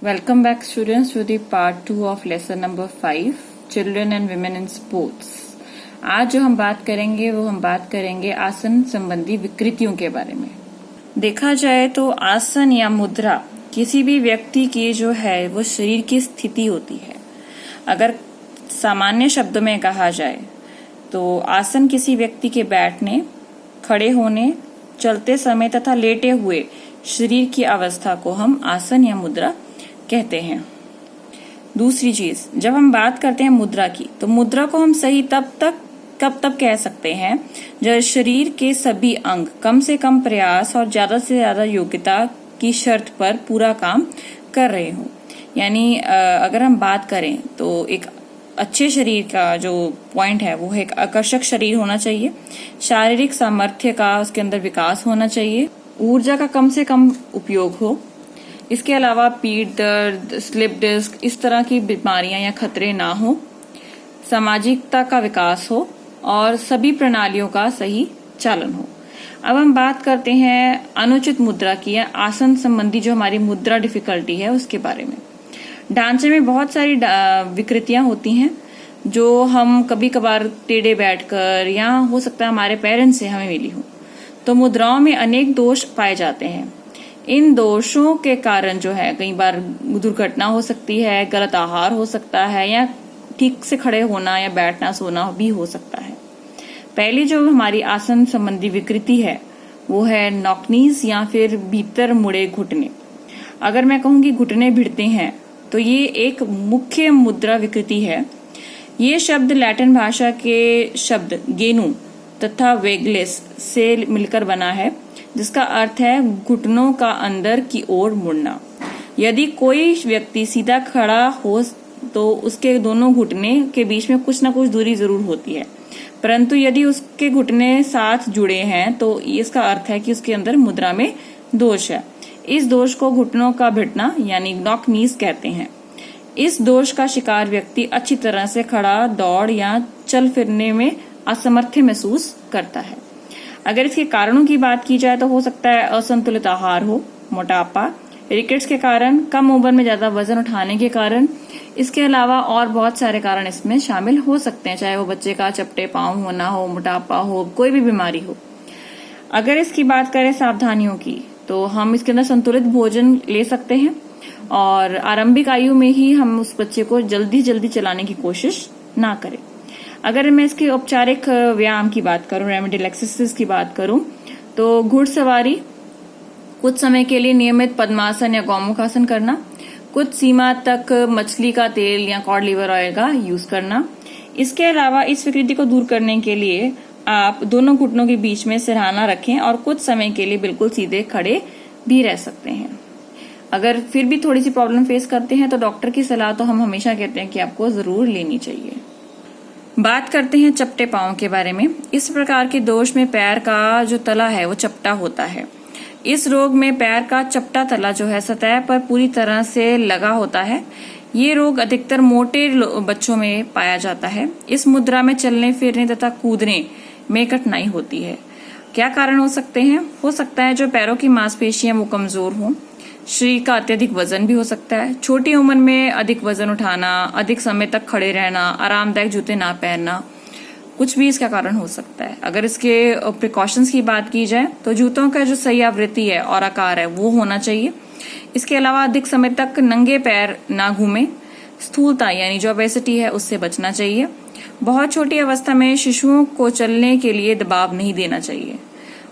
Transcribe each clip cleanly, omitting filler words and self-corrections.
Welcome back students to the part 2 of lesson number 5 Children and Women in Sports। आज जो हम बात करेंगे वो हम बात करेंगे आसन संबंधी विकृतियों के बारे में। देखा जाए तो आसन या मुद्रा किसी भी व्यक्ति की जो है वो शरीर की स्थिति होती है। अगर सामान्य शब्दों में कहा जाए तो आसन किसी व्यक्ति के बैठने, खड़े होने, चलते समय तथा लेटे हुए शरीर की अवस्था को हम आसन या मुद्रा कहते हैं। दूसरी चीज, जब हम बात करते हैं मुद्रा की, तो मुद्रा को हम सही कब तक कह सकते हैं जब शरीर के सभी अंग कम से कम प्रयास और ज्यादा से ज्यादा योग्यता की शर्त पर पूरा काम कर रहे हो। यानी अगर हम बात करें तो एक अच्छे शरीर का जो पॉइंट है वो है एक आकर्षक शरीर होना चाहिए, शारीरिक सामर्थ्य का उसके अंदर विकास होना चाहिए, ऊर्जा का कम से कम उपयोग हो, इसके अलावा पीठ दर्द, स्लिप डिस्क इस तरह की बीमारियां या खतरे ना हो, सामाजिकता का विकास हो और सभी प्रणालियों का सही चालन हो। अब हम बात करते हैं अनुचित मुद्रा की या आसन संबंधी जो हमारी मुद्रा डिफिकल्टी है उसके बारे में। ढांचे में बहुत सारी विकृतियां होती हैं जो हम कभी कभार टेढ़े बैठकर या हो सकता है हमारे पेरेंट्स से हमें मिली हो। तो मुद्राओं में अनेक दोष पाए जाते हैं। इन दोषों के कारण जो है कई बार दुर्घटना हो सकती है, गलत आहार हो सकता है या ठीक से खड़े होना या बैठना सोना भी हो सकता है। पहली जो हमारी आसन संबंधी विकृति है वो है नॉकनीज या फिर भीतर मुड़े घुटने। अगर मैं कहूंगी घुटने भिड़ते हैं तो ये एक मुख्य मुद्रा विकृति है। ये शब्द लैटिन भाषा के शब्द गेनु तथा वेगलेस से मिलकर बना है, जिसका अर्थ है घुटनों का अंदर की ओर मुड़ना। यदि कोई व्यक्ति सीधा खड़ा हो तो उसके दोनों घुटने के बीच में कुछ न कुछ दूरी जरूर होती है, परंतु यदि उसके घुटने साथ जुड़े हैं तो इसका अर्थ है कि उसके अंदर मुद्रा में दोष है। इस दोष को घुटनों का भिड़ना यानी नॉक नीज कहते हैं। इस दोष का शिकार व्यक्ति अच्छी तरह से खड़ा, दौड़ या चल फिरने में असमर्थ महसूस करता है। अगर इसके कारणों की बात की जाए तो हो सकता है असंतुलित आहार हो, मोटापा, रिकेट्स के कारण, कम उम्र में ज्यादा वजन उठाने के कारण। इसके अलावा और बहुत सारे कारण इसमें शामिल हो सकते हैं, चाहे वो बच्चे का चपटे पांव होना हो, मोटापा हो, कोई भी बीमारी हो। अगर इसकी बात करें सावधानियों की तो हम इसके अंदर संतुलित भोजन ले सकते हैं और आरंभिक आयु में ही हम उस बच्चे को जल्दी चलाने की कोशिश ना करें। अगर मैं इसके औपचारिक व्यायाम की बात करूं, रेमेडियल एक्सरसाइज की बात करूं, तो घुड़सवारी, कुछ समय के लिए नियमित पद्मासन या गौमुखासन करना, कुछ सीमा तक मछली का तेल या कॉड लिवर ऑयल का यूज करना। इसके अलावा इस विकृति को दूर करने के लिए आप दोनों घुटनों के बीच में सिरहाना रखें और कुछ समय के लिए बिल्कुल सीधे खड़े भी रह सकते हैं। अगर फिर भी थोड़ी सी प्रॉब्लम फेस करते हैं तो डॉक्टर की सलाह तो हम हमेशा कहते हैं कि आपको जरूर लेनी चाहिए। बात करते हैं चपटे पांव के बारे में। इस प्रकार के दोष में पैर का जो तला है वो चपटा होता है। इस रोग में पैर का चपटा तला जो है सतह पर पूरी तरह से लगा होता है। ये रोग अधिकतर मोटे बच्चों में पाया जाता है। इस मुद्रा में चलने फिरने तथा कूदने में कठिनाई होती है। क्या कारण हो सकते हैं? हो सकता है जो पैरों की मांसपेशियां वो कमजोर हों, शरीर का अत्यधिक वजन भी हो सकता है, छोटी उम्र में अधिक वजन उठाना, अधिक समय तक खड़े रहना, आरामदायक जूते ना पहनना, कुछ भी इसका कारण हो सकता है। अगर इसके प्रिकॉशंस की बात की जाए तो जूतों का जो सही आवृत्ति है और आकार है वो होना चाहिए। इसके अलावा अधिक समय तक नंगे पैर ना घूमें, स्थूलता यानी जो ओबेसिटी है उससे बचना चाहिए। बहुत छोटी अवस्था में शिशुओं को चलने के लिए दबाव नहीं देना चाहिए।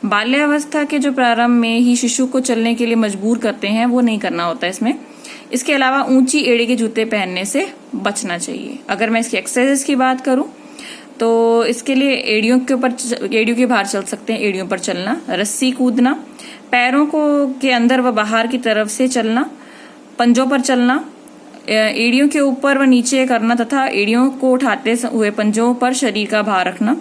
बाल्यावस्था के जो प्रारंभ में ही शिशु को चलने के लिए मजबूर करते हैं वो नहीं करना होता इसमें। इसके अलावा ऊंची एड़ी के जूते पहनने से बचना चाहिए। अगर मैं इसकी एक्सरसाइज की बात करूं तो इसके लिए एड़ियों के बाहर चल सकते हैं, एड़ियों पर चलना, रस्सी कूदना, पैरों को के अंदर व बाहर की तरफ से चलना, पंजों पर चलना, एड़ियों के ऊपर व नीचे करना तथा एड़ियों को उठाते हुए पंजों पर शरीर का भार रखना,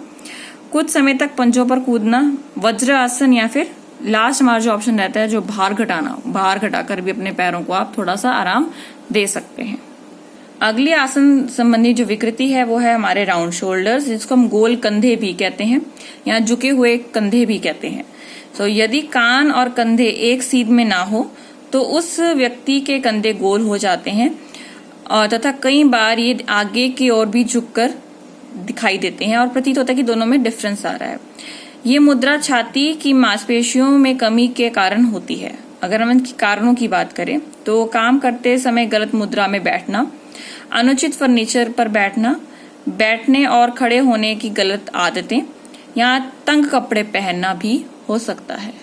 कुछ समय तक पंजों पर कूदना, वज्र आसन या फिर लास्ट हमारा जो ऑप्शन रहता है जो भार घटाना, भार घटाकर भी अपने पैरों को आप थोड़ा सा आराम दे सकते हैं। अगली आसन संबंधी जो विकृति है वो है हमारे राउंड शोल्डर्स, जिसको हम गोल कंधे भी कहते हैं या झुके हुए कंधे भी कहते हैं। यदि कान और कंधे एक सीध में ना हो तो उस व्यक्ति के कंधे गोल हो जाते हैं तथा कई बार ये आगे की ओर भी झुककर दिखाई देते हैं और प्रतीत होता है कि दोनों में डिफरेंस आ रहा है। ये मुद्रा छाती की मांसपेशियों में कमी के कारण होती है। अगर हम इनके कारणों की बात करें तो काम करते समय गलत मुद्रा में बैठना, अनुचित फर्नीचर पर बैठना, बैठने और खड़े होने की गलत आदतें, या तंग कपड़े पहनना भी हो सकता है।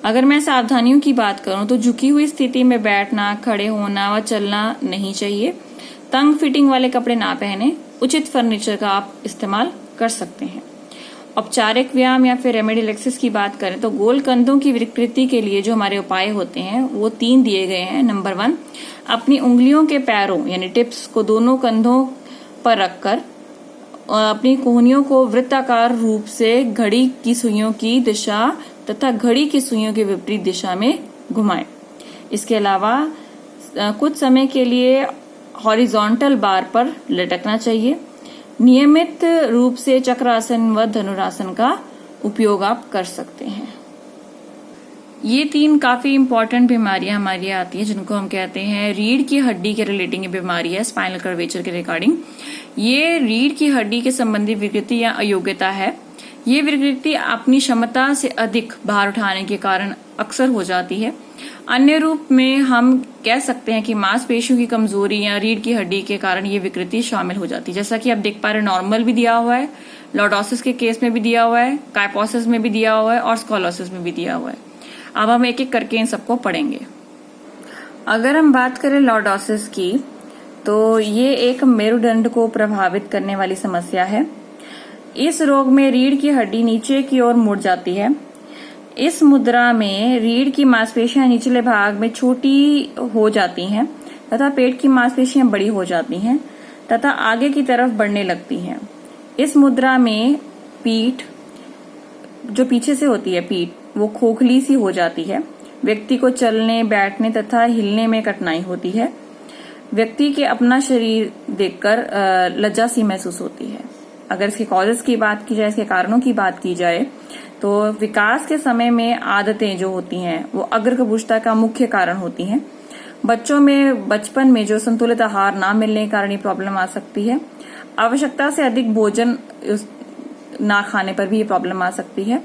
अगर मैं सावधानियों की बात करूं तो झुकी हुई स्थिति में बैठना, खड़े होना व चलना नहीं चाहिए। तंग फिटिंग वाले कपड़े ना पहने, उचित फर्नीचर का आप इस्तेमाल कर सकते हैं। औपचारिक व्यायाम या फिर रेमेडियल एक्सरसाइज की बात करें तो गोल कंधों की विकृति के लिए जो हमारे उपाय होते हैं वो 3 दिए गए हैं। नंबर 1, अपनी उंगलियों के पैरों यानी टिप्स को दोनों कंधों पर रखकर अपनी कोहनियों को वृत्ताकार रूप से घड़ी की सुइयों की दिशा तथा घड़ी की सुइयों के विपरीत दिशा में घुमाएं। इसके अलावा कुछ समय के लिए हॉरिजॉन्टल बार पर लटकना चाहिए। नियमित रूप से चक्रासन व धनुरासन का उपयोग आप कर सकते हैं। ये 3 काफी इंपॉर्टेंट बीमारियां हमारी आती हैं जिनको हम कहते हैं रीढ़ की हड्डी के रिलेटिंग ये बीमारी है, स्पाइनल कर्वेचर के रिगार्डिंग। ये रीढ़ की हड्डी के संबंधी विकृति या अयोग्यता है। ये विकृति अपनी क्षमता से अधिक भार उठाने के कारण अक्सर हो जाती है। अन्य रूप में हम कह सकते हैं कि मांसपेशियों की कमजोरी या रीढ़ की हड्डी के कारण ये विकृति शामिल हो जाती है। जैसा कि आप देख पा रहे हैं, नॉर्मल भी दिया हुआ है, लॉर्डोसिस के केस में भी दिया हुआ है, काइपोसिस में भी दिया हुआ है और स्कोलोसिस में भी दिया हुआ है। अब हम एक एक करके इन सबको पढ़ेंगे। अगर हम बात करें लॉर्डोसिस की तो ये एक मेरुदंड को प्रभावित करने वाली समस्या है। इस रोग में रीढ़ की हड्डी नीचे की ओर मुड़ जाती है। इस मुद्रा में रीढ़ की मांसपेशियां निचले भाग में छोटी हो जाती हैं तथा पेट की मांसपेशियां बड़ी हो जाती हैं तथा आगे की तरफ बढ़ने लगती हैं। इस मुद्रा में पीठ जो पीछे से होती है, पीठ वो खोखली सी हो जाती है। व्यक्ति को चलने, बैठने तथा हिलने में कठिनाई होती है। व्यक्ति के अपना शरीर देखकर लज्जा सी महसूस होती है। अगर इसके कॉजेस की बात की जाए, इसके कारणों की बात की जाए तो विकास के समय में आदतें जो होती हैं वो अग्रकुपुष्टता का मुख्य कारण होती हैं। बच्चों में बचपन में जो संतुलित आहार ना मिलने के कारण ये प्रॉब्लम आ सकती है। आवश्यकता से अधिक भोजन ना खाने पर भी ये प्रॉब्लम आ सकती है।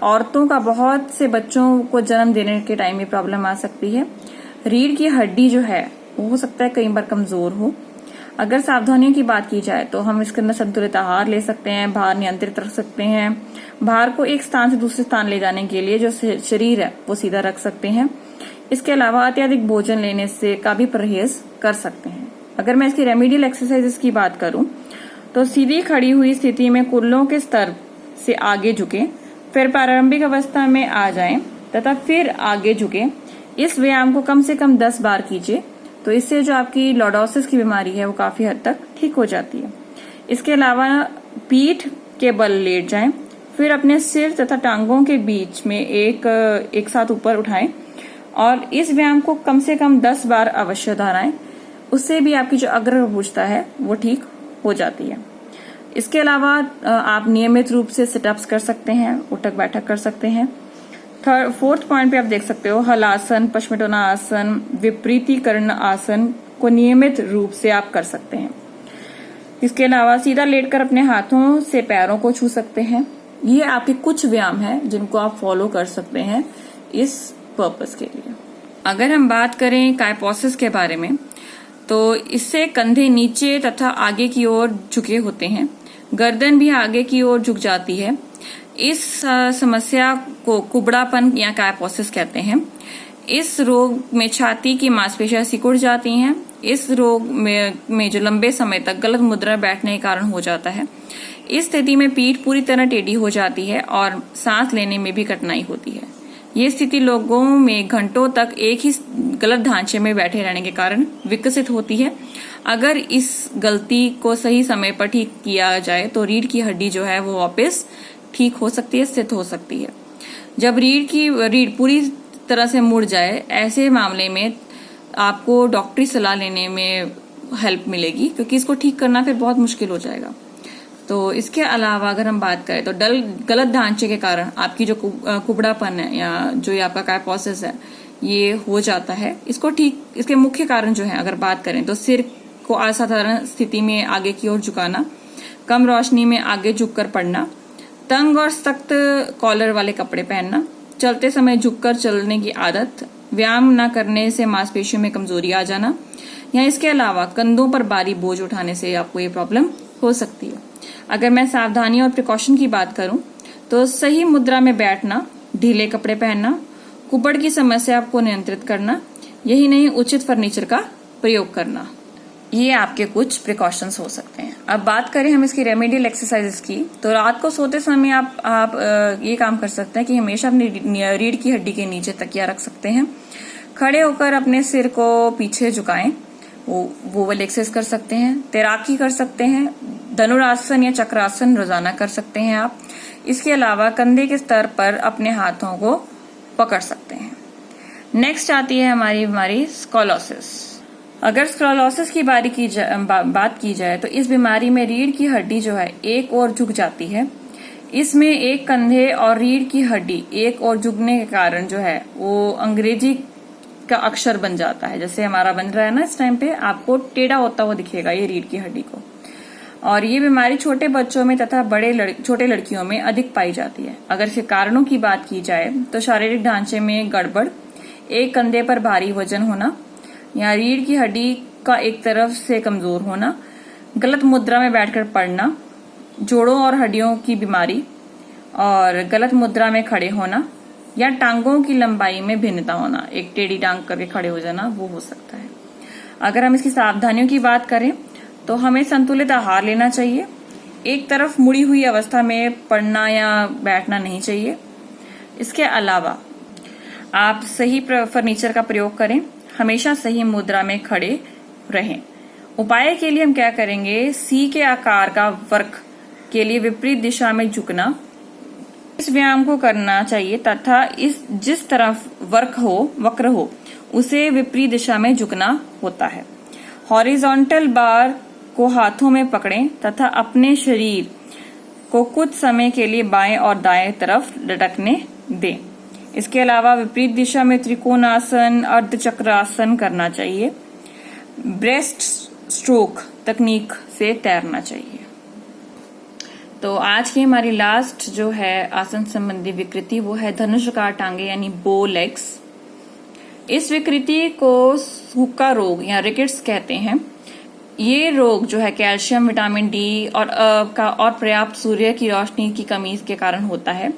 औरतों का बहुत से बच्चों को जन्म देने के टाइम ये प्रॉब्लम आ सकती है। रीढ़ की हड्डी जो है वो हो सकता है कई बार कमजोर हो। अगर सावधानियों की बात की जाए तो हम इसके अंदर संतुलित आहार ले सकते हैं, भार नियंत्रित रख सकते हैं, भार को एक स्थान से दूसरे स्थान ले जाने के लिए जो शरीर है वो सीधा रख सकते हैं। इसके अलावा अत्यधिक भोजन लेने से का भी परहेज कर सकते हैं। अगर मैं इसकी रेमेडियल एक्सरसाइजेस की बात करूं तो सीधी खड़ी हुई स्थिति में कुल्लों के स्तर से आगे झुके, फिर प्रारंभिक अवस्था में आ जाएं तथा फिर आगे झुके। इस व्यायाम को कम से कम 10 बार कीजिए तो इससे जो आपकी लॉर्डोसिस की बीमारी है वो काफी हद तक ठीक हो जाती है। इसके अलावा पीठ के बल लेट जाएं, फिर अपने सिर तथा टांगों के बीच में एक साथ ऊपर उठाएं और इस व्यायाम को कम से कम 10 बार अवश्य दोहराएं। उससे भी आपकी जो अग्रकुपुष्टता है वो ठीक हो जाती है। इसके अलावा आप नियमित रूप से सिटअप्स कर सकते हैं, उठक बैठक कर सकते हैं। 4th पॉइंट पे आप देख सकते हो हलासन, पश्चिमोत्तान आसन, विपरीतीकरण आसन को नियमित रूप से आप कर सकते हैं। इसके अलावा सीधा लेटकर अपने हाथों से पैरों को छू सकते हैं। ये आपके कुछ व्यायाम हैं जिनको आप फॉलो कर सकते हैं इस पर्पस के लिए। अगर हम बात करें काइपोसिस के बारे में तो इससे कंधे नीचे तथा आगे की ओर झुके होते हैं, गर्दन भी आगे की ओर झुक जाती है। इस समस्या को कुबड़ापन या काइपोसिस कहते हैं। इस रोग में छाती की मांसपेशियां सिकुड़ जाती हैं। इस रोग में जो लंबे समय तक गलत मुद्रा बैठने के कारण हो जाता है। इस स्थिति में पीठ पूरी तरह टेढ़ी हो जाती है और सांस लेने में भी कठिनाई होती है। ये स्थिति लोगों में घंटों तक एक ही गलत ढांचे में बैठे रहने के कारण विकसित होती है। अगर इस गलती को सही समय पर ठीक किया जाए तो रीढ़ की हड्डी जो है वो वापस ठीक हो सकती है, स्थित हो सकती है। जब रीढ़ पूरी तरह से मुड़ जाए, ऐसे मामले में आपको डॉक्टरी सलाह लेने में हेल्प मिलेगी क्योंकि इसको ठीक करना फिर बहुत मुश्किल हो जाएगा। तो इसके अलावा अगर हम बात करें तो गलत ढांचे के कारण आपकी जो कुबड़ापन है या जो ये आपका काइपोसिस है ये हो जाता है। इसके मुख्य कारण जो है अगर बात करें तो सिर को असाधारण स्थिति में आगे की ओर झुकाना, कम रोशनी में आगे झुककर पढ़ना, तंग और सख्त कॉलर वाले कपड़े पहनना, चलते समय झुककर चलने की आदत, व्यायाम न करने से मांसपेशियों में कमजोरी आ जाना, या इसके अलावा कंधों पर भारी बोझ उठाने से आपको ये प्रॉब्लम हो सकती है। अगर मैं सावधानी और प्रिकॉशन की बात करूं तो सही मुद्रा में बैठना, ढीले कपड़े पहनना, कुबड़ की समस्या को नियंत्रित करना, यही नहीं उचित फर्नीचर का प्रयोग करना, ये आपके कुछ प्रिकॉशंस हो सकते हैं। अब बात करें हम इसकी रेमेडियल एक्सरसाइजेस की, तो रात को सोते समय आप ये काम कर सकते हैं कि हमेशा अपनी रीढ़ की हड्डी के नीचे तकिया रख सकते हैं। खड़े होकर अपने सिर को पीछे झुकाएं, वो वाली एक्सरसाइज कर सकते हैं। तैराकी कर सकते हैं। धनुरासन या चक्रासन रोजाना कर सकते हैं आप। इसके अलावा कंधे के स्तर पर अपने हाथों को पकड़ सकते हैं। नेक्स्ट आती है हमारी बीमारी स्कोलोसिस। अगर स्कोलोसिस की बात की जाए तो इस बीमारी में रीढ़ की हड्डी जो है एक ओर झुक जाती है। इसमें एक कंधे और रीढ़ की हड्डी एक ओर झुकने के कारण जो है वो अंग्रेजी का अक्षर बन जाता है। जैसे हमारा बन रहा है ना, इस टाइम पे आपको टेढ़ा होता हुआ दिखेगा ये रीढ़ की हड्डी को। और ये बीमारी छोटे बच्चों में तथा छोटे लड़कियों में अधिक पाई जाती है। अगर इसके कारणों की बात की जाए तो शारीरिक ढांचे में गड़बड़, एक कंधे पर भारी वजन होना, या रीढ़ की हड्डी का एक तरफ से कमजोर होना, गलत मुद्रा में बैठकर पढ़ना, जोड़ों और हड्डियों की बीमारी और गलत मुद्रा में खड़े होना, या टांगों की लंबाई में भिन्नता होना, एक टेढ़ी टांग करके खड़े हो जाना, वो हो सकता है। अगर हम इसकी सावधानियों की बात करें तो हमें संतुलित आहार लेना चाहिए। एक तरफ मुड़ी हुई अवस्था में पढ़ना या बैठना नहीं चाहिए। इसके अलावा आप सही फर्नीचर का प्रयोग करें, हमेशा सही मुद्रा में खड़े रहें। उपाय के लिए हम क्या करेंगे, सी के आकार का वर्क के लिए विपरीत दिशा में झुकना, इस व्यायाम को करना चाहिए तथा जिस तरफ वक्र हो उसे विपरीत दिशा में झुकना होता है। हॉरिजॉन्टल बार को हाथों में पकड़ें तथा अपने शरीर को कुछ समय के लिए बाएं और दाएं तरफ लटकने दें। इसके अलावा विपरीत दिशा में त्रिकोणासन, अर्धचक्रासन करना चाहिए। ब्रेस्ट स्ट्रोक तकनीक से तैरना चाहिए। तो आज की हमारी लास्ट जो है आसन संबंधी विकृति वो है धनुषाकार टांगे यानी बो लेग्स। इस विकृति को सूखा रोग या रिकेट्स कहते हैं। ये रोग जो है कैल्शियम, विटामिन डी और पर्याप्त सूर्य की रोशनी की कमी के कारण होता है।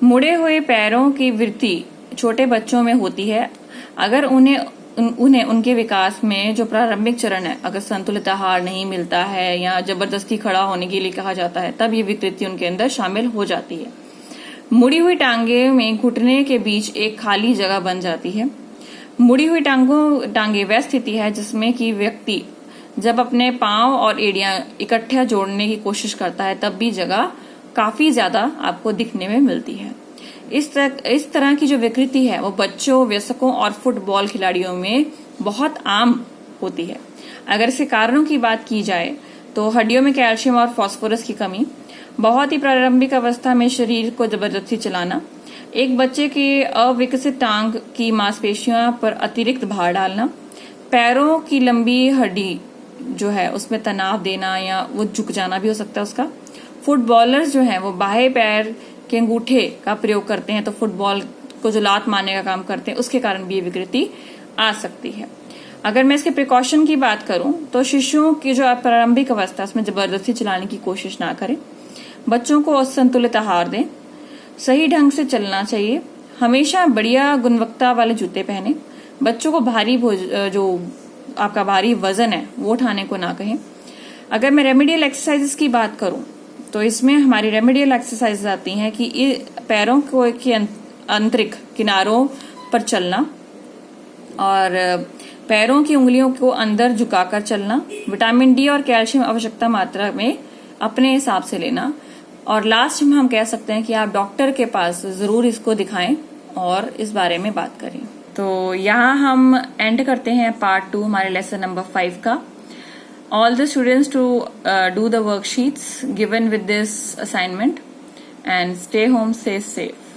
मुड़े हुए पैरों की वृद्धि छोटे बच्चों में होती है। अगर उन्हें उनके विकास में जो प्रारंभिक चरण है, अगर संतुलित आहार नहीं मिलता है या जबरदस्ती खड़ा होने के लिए कहा जाता है, तब ये विकृति उनके अंदर शामिल हो जाती है। मुड़ी हुई टांगे में घुटने के बीच एक खाली जगह बन जाती है। मुड़ी हुई टांगे वह स्थिति है जिसमें कि व्यक्ति जब अपने पांव और एड़ियां इकट्ठे जोड़ने की कोशिश करता है तब भी जगह काफी ज्यादा आपको दिखने में मिलती है। इस तरह की जो विकृति है वो बच्चों, वयस्कों और फुटबॉल खिलाड़ियों में बहुत आम होती है। अगर इसके कारणों की बात की जाए तो हड्डियों में कैल्शियम और फास्फोरस की कमी, बहुत ही प्रारंभिक अवस्था में शरीर को जबरदस्ती चलाना, एक बच्चे की अविकसित टांग की मांसपेशियों पर अतिरिक्त भार डालना, पैरों की लंबी हड्डी जो है उसमें तनाव देना या वो झुक जाना भी हो सकता है उसका। फुटबॉलर्स जो हैं वो बाएं पैर के अंगूठे का प्रयोग करते हैं, तो फुटबॉल को जो लात मारने का काम करते हैं उसके कारण भी ये विकृति आ सकती है। अगर मैं इसके प्रिकॉशन की बात करूं तो शिशुओं की जो प्रारंभिक अवस्था उसमें जबरदस्ती चलाने की कोशिश ना करें। बच्चों को असंतुलित आहार दें, सही ढंग से चलना चाहिए, हमेशा बढ़िया गुणवत्ता वाले जूते पहने, बच्चों को जो आपका भारी वजन है वो उठाने को ना कहें। अगर मैं रेमेडियल एक्सरसाइजेस की बात करूं तो इसमें हमारी रेमेडियल एक्सरसाइज आती हैं कि पैरों के आंतरिक किनारों पर चलना और पैरों की उंगलियों को अंदर झुकाकर चलना, विटामिन डी और कैल्शियम आवश्यकता मात्रा में अपने हिसाब से लेना, और लास्ट में हम कह सकते हैं कि आप डॉक्टर के पास जरूर इसको दिखाएं और इस बारे में बात करें। तो यहाँ हम एंड करते हैं पार्ट 2 हमारे लेसन नंबर 5 का। All the students to do the worksheets given with this assignment and stay home, stay safe.